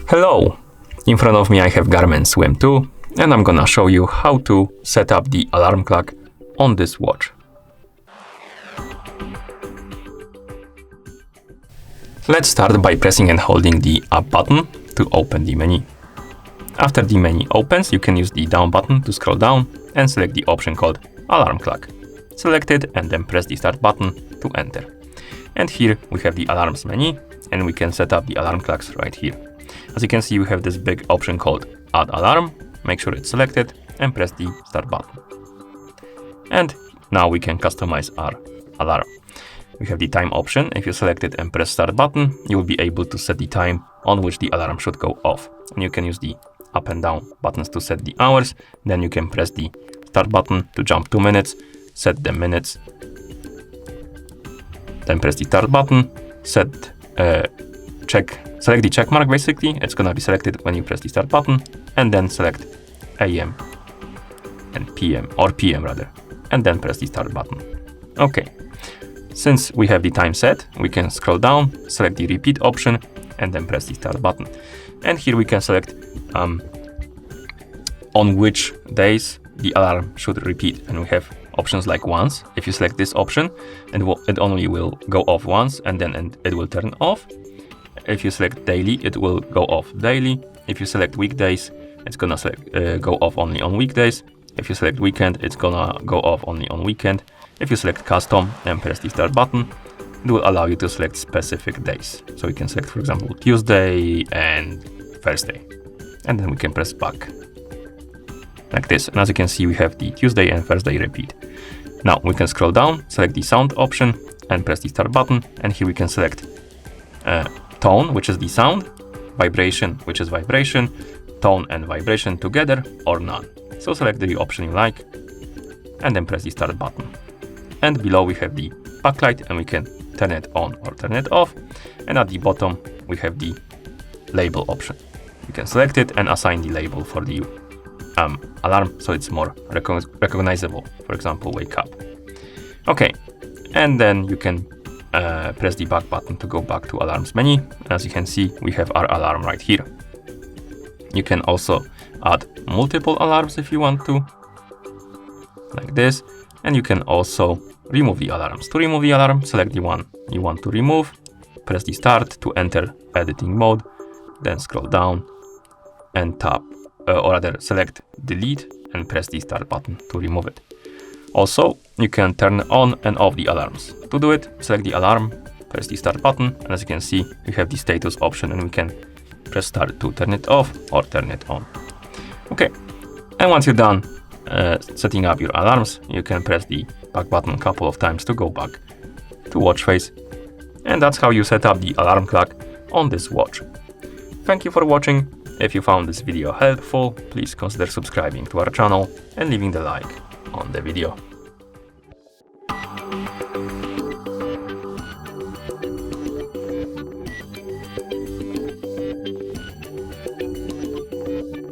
Hello! In front of me I have Garmin Swim 2 and I'm gonna show you how to set up the alarm clock on this watch. Let's start by pressing and holding the up button to open the menu. After the menu opens, you can use the down button to scroll down and select the option called alarm clock. Select it and then press the start button to enter. And here we have the alarms menu and we can set up the alarm clocks right here. As you can see, we have this big option called add alarm. Make sure it's selected and press the start button. And now we can customize our alarm. We have the time option. If you select it and press start button, you will be able to set the time on which the alarm should go off. And you can use the up and down buttons to set the hours. Then you can press the start button to jump 2 minutes, set the minutes. Then press the start button, select the check mark basically. It's gonna be selected when you press the start button, and then select AM and PM, or PM rather, and then press the start button. Okay. Since we have the time set, we can scroll down, select the repeat option, and then press the start button. And here we can select on which days the alarm should repeat. And we have options like once. If you select this option, it only will go off once, and then it will turn off. If you select daily, it will go off daily. If you select weekdays, it's gonna go off only on weekdays. If you select weekend, it's gonna go off only on weekend. If you select custom and press the start button, it will allow you to select specific days. So you can select, for example, Tuesday and Thursday. And then we can press back like this. And as you can see, we have the Tuesday and Thursday repeat. Now we can scroll down, select the sound option and press the start button. And here we can select tone, which is the sound, vibration, which is vibration, tone and vibration together or none. So select the option you like and then press the start button. And below we have the backlight and we can turn it on or turn it off. And at the bottom we have the label option. You can select it and assign the label for the alarm so it's more recognizable. For example, wake up. Okay, and then you can press the back button to go back to alarms menu. As you can see, we have our alarm right here. You can also add multiple alarms if you want to, like this. And you can also remove the alarms. To remove the alarm, select the one you want to remove, press the start to enter editing mode, then scroll down and tap, or rather select delete and press the start button to remove it. Also, you can turn on and off the alarms. To do it, select the alarm, press the start button, and as you can see, we have the status option and we can press start to turn it off or turn it on. Okay, and once you're done setting up your alarms, you can press the back button a couple of times to go back to watch face. And that's how you set up the alarm clock on this watch. Thank you for watching. If you found this video helpful, please consider subscribing to our channel and leaving the like on the video.